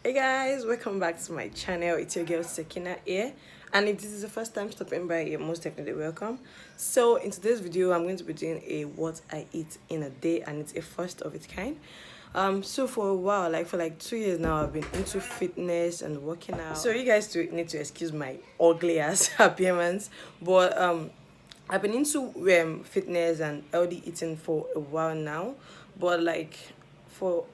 Hey guys, welcome back to my channel. It's your girl Sekinah here, and if this is the first time stopping by, you're most definitely welcome. So in today's video, I'm going to be doing a what I eat in a day, and it's a first of its kind. So for a while, like for like 2 years now, I've been into fitness and working out. So you guys need to excuse my ugly ass appearance, but I've been into fitness and healthy eating for a while now, but like for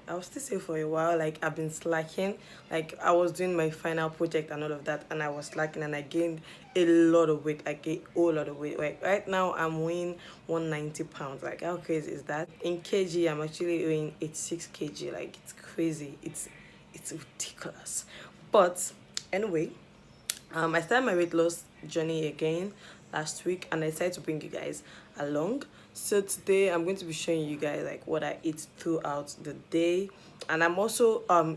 I'll still say for a while, like I've been slacking. Like I was doing my final project and all of that, and I was slacking, and I gained a lot of weight, like a whole lot of weight. Like right now, I'm weighing 190 pounds. Like how crazy is that? In kg, I'm actually weighing 86 kg. Like it's crazy. It's ridiculous. But anyway, I started my weight loss journey again last week, and I decided to bring you guys along. So today I'm going to be showing you guys like what I eat throughout the day, and I'm also I'm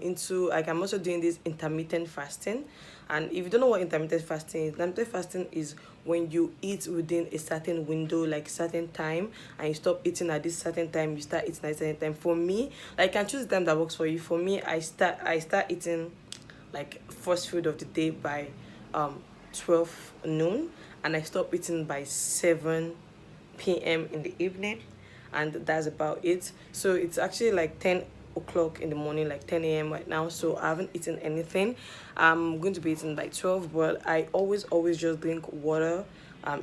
also doing this intermittent fasting. And if you don't know what intermittent fasting is when you eat within a certain window, like certain time, and you stop eating at this certain time, you start eating at a certain time. For me, like, you can choose the time that works for you. For me, I start eating like first food of the day by 12 noon, and I stop eating by 7 p.m. in the evening, and that's about it. So it's actually like 10 o'clock in the morning, like 10 a.m. right now, so I haven't eaten anything. I'm going to be eating by 12, but I always just drink water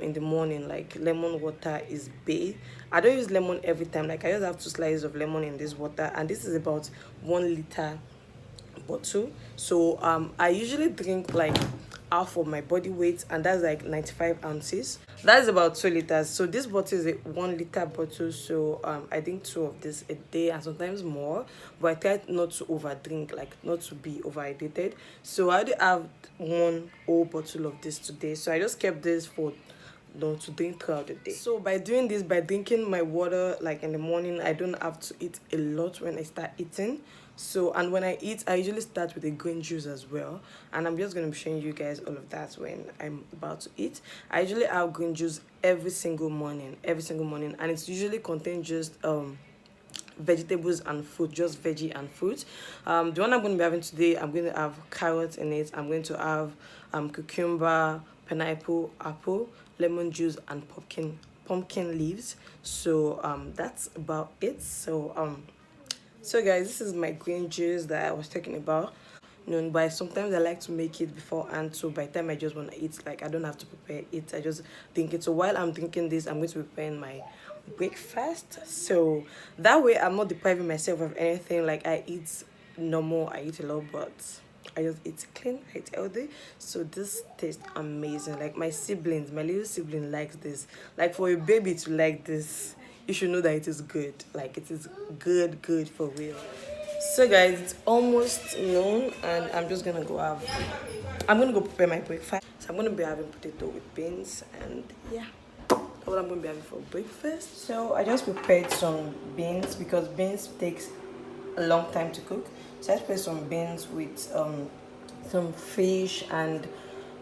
in the morning. Like lemon water is big. I don't use lemon every time. Like I just have 2 slices of lemon in this water, and this is about 1 liter bottle. So I usually drink like half of my body weight, and that's like 95 ounces. That's about 2 liters. So this bottle is a 1 liter bottle, so I drink 2 of this a day, and sometimes more, but I try not to over drink, like not to be overhydrated. So I already have one whole bottle of this today, so I just kept this for to drink throughout the day. So by doing this, by drinking my water like in the morning, I don't have to eat a lot when I start eating. So, and when I eat, I usually start with a green juice as well, and I'm just going to be showing you guys all of that when I'm about to eat. I usually have green juice every single morning, and it's usually contains just vegetables and fruit, just veggie and fruit. The one I'm going to be having today, I'm going to have carrots in it. I'm going to have cucumber, pineapple, apple, lemon juice, and pumpkin leaves. So that's about it. So guys, this is my green juice that I was talking about. But sometimes I like to make it beforehand, so by the time I just want to eat, like I don't have to prepare it, I just drink it. So while I'm drinking this, I'm going to be preparing my breakfast, so that way I'm not depriving myself of anything. Like I eat normal, I eat a lot, but I just eat clean, I eat healthy. So this tastes amazing. Like my little sibling likes this. Like for a baby to like this, you should know that it is good. Like it is good for real. So guys, it's almost noon, and I'm gonna go prepare my breakfast. So I'm gonna be having potato with beans, and yeah, that's what I'm gonna be having for breakfast. So I just prepared some beans because beans takes a long time to cook. So I prepared some beans with some fish and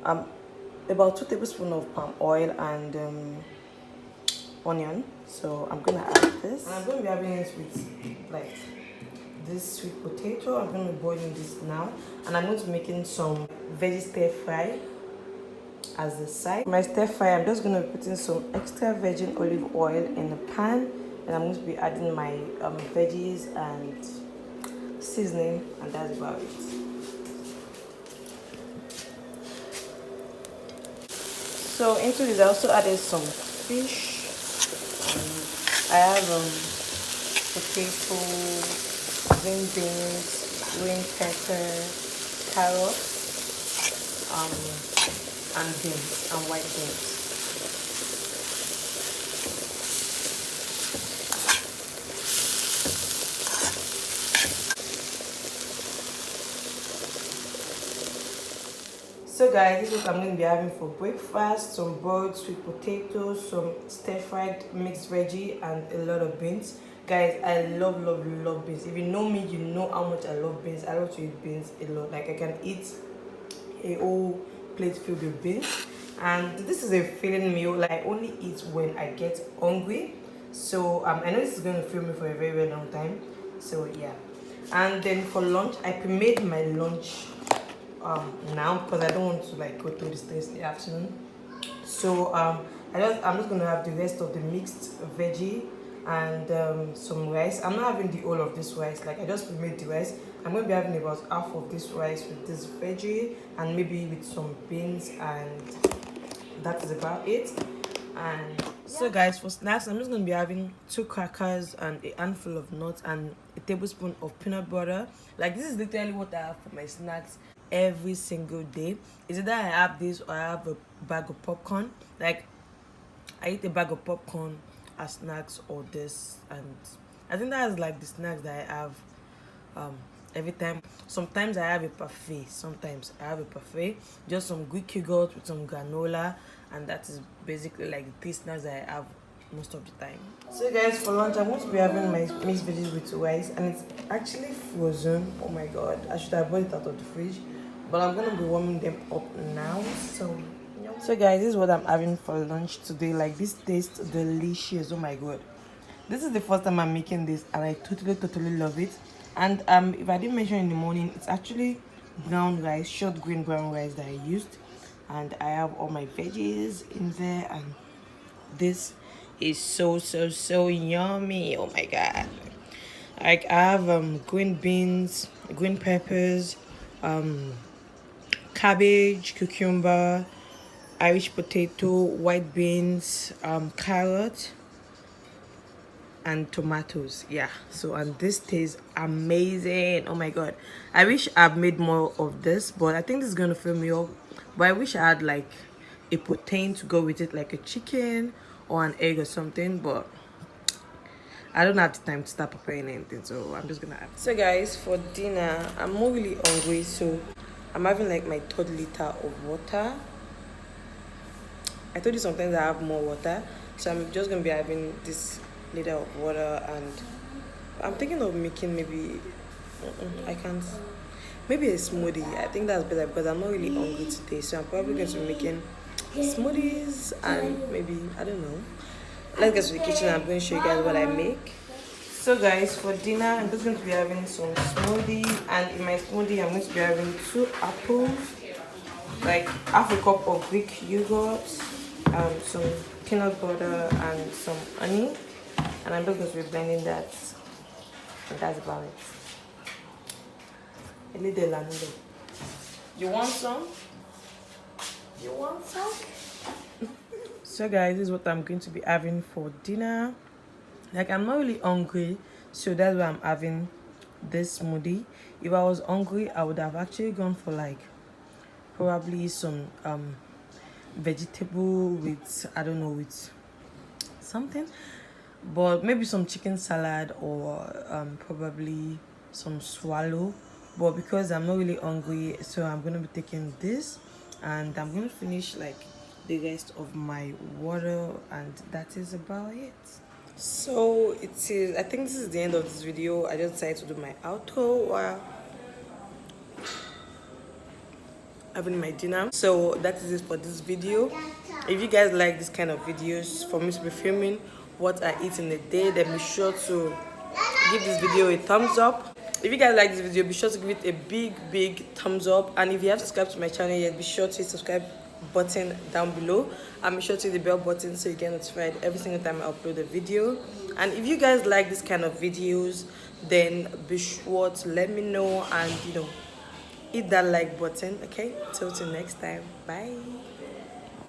about 2 tablespoons of palm oil and onion. So I'm gonna add this, and I'm gonna be having it with like this sweet potato. I'm going to be boiling this now, and I'm going to be making some veggie stir fry as a side. For my stir fry, I'm just going to be putting some extra virgin olive oil in the pan, and I'm going to be adding my veggies and seasoning, and that's about it. So into this, I also added some fish. I have potato, green beans, green pepper, carrots, and beans, and white beans. So guys, this is what I'm going to be having for breakfast: some boiled sweet potatoes, some stir-fried mixed veggie, and a lot of beans. Guys, I love beans. If you know me, you know how much I love beans. I love to eat beans a lot. Like I can eat a whole plate filled with beans, and this is a filling meal. Like I only eat when I get hungry. So I know this is going to fill me for a very long time. So yeah, And then for lunch, I pre-made my lunch now because I don't want to like go through this stress in the afternoon. So I'm just gonna have the rest of the mixed veggie and some rice. I'm not having the whole of this rice, like I just pre-made the rice. I'm gonna be having about half of this rice with this veggie and maybe with some beans, and that is about it. And so guys, for snacks, I'm just gonna be having 2 crackers and a handful of nuts and a tablespoon of peanut butter. Like this is literally what I have for my snacks every single day. Is it that I have this or I have a bag of popcorn? Like I eat a bag of popcorn as snacks or this, and I think that is like the snacks that I have every time. Sometimes I have a parfait, sometimes I have a parfait, just some Greek yogurt with some granola, and that is basically like the 3 snacks that I have most of the time. So guys, for lunch I'm going to be having my mixed veggies with rice, and it's actually frozen. Oh my god, I should have brought it out of the fridge, but I'm gonna be warming them up now. So guys, this is what I'm having for lunch today. Like this tastes delicious. Oh my god, this is the first time I'm making this and I totally love it. And if I didn't mention in the morning, it's actually brown rice, short green brown rice that I used, and I have all my veggies in there, and this is so yummy. Oh my god. Like I have green beans, green peppers, cabbage, cucumber, Irish potato, white beans, carrot, and tomatoes. Yeah, so and this tastes amazing. Oh my god, I wish I've made more of this, but I think this is gonna fill me up. But I wish I had like a protein to go with it, like a chicken or an egg or something, but I don't have the time to start preparing anything, so I'm just gonna have. So guys, for dinner I'm not really hungry, so I'm having like my 3rd liter of water. I told you sometimes I have more water, so I'm just gonna be having this liter of water, and I'm thinking of making maybe I can't, maybe a smoothie. I think that's better because I'm not really hungry today, so I'm probably going to be making smoothies, and maybe I don't know. Let's get to the kitchen and I'm going to show you guys what I make. So guys, for dinner I'm just going to be having some smoothie, and in my smoothie I'm going to be having 2 apples, like half a cup of Greek yogurt, some peanut butter and some honey, and I'm just going to be blending that, and that's about it. A little lanudo. You want some? You want some? So guys, this is what I'm going to be having for dinner. Like I'm not really hungry, so that's why I'm having this smoothie. If I was hungry, I would have actually gone for like probably some vegetable with, I don't know, with something, but maybe some chicken salad or probably some swallow. But because I'm not really hungry, so I'm gonna be taking this, and I'm gonna finish like the rest of my water, and that is about it. So it is, I think this is the end of this video. I just decided to do my outro while having my dinner. So that is it for this video. If you guys like this kind of videos for me to be filming what I eat in a day, then be sure to give this video a thumbs up. If you guys like this video, be sure to give it a big thumbs up, and if you have subscribed to my channel yet, be sure to hit subscribe button down below, and be sure to hit the bell button so you get notified every single time I upload a video. And if you guys like this kind of videos, then be sure to let me know, and hit that like button. Okay, till next time, bye.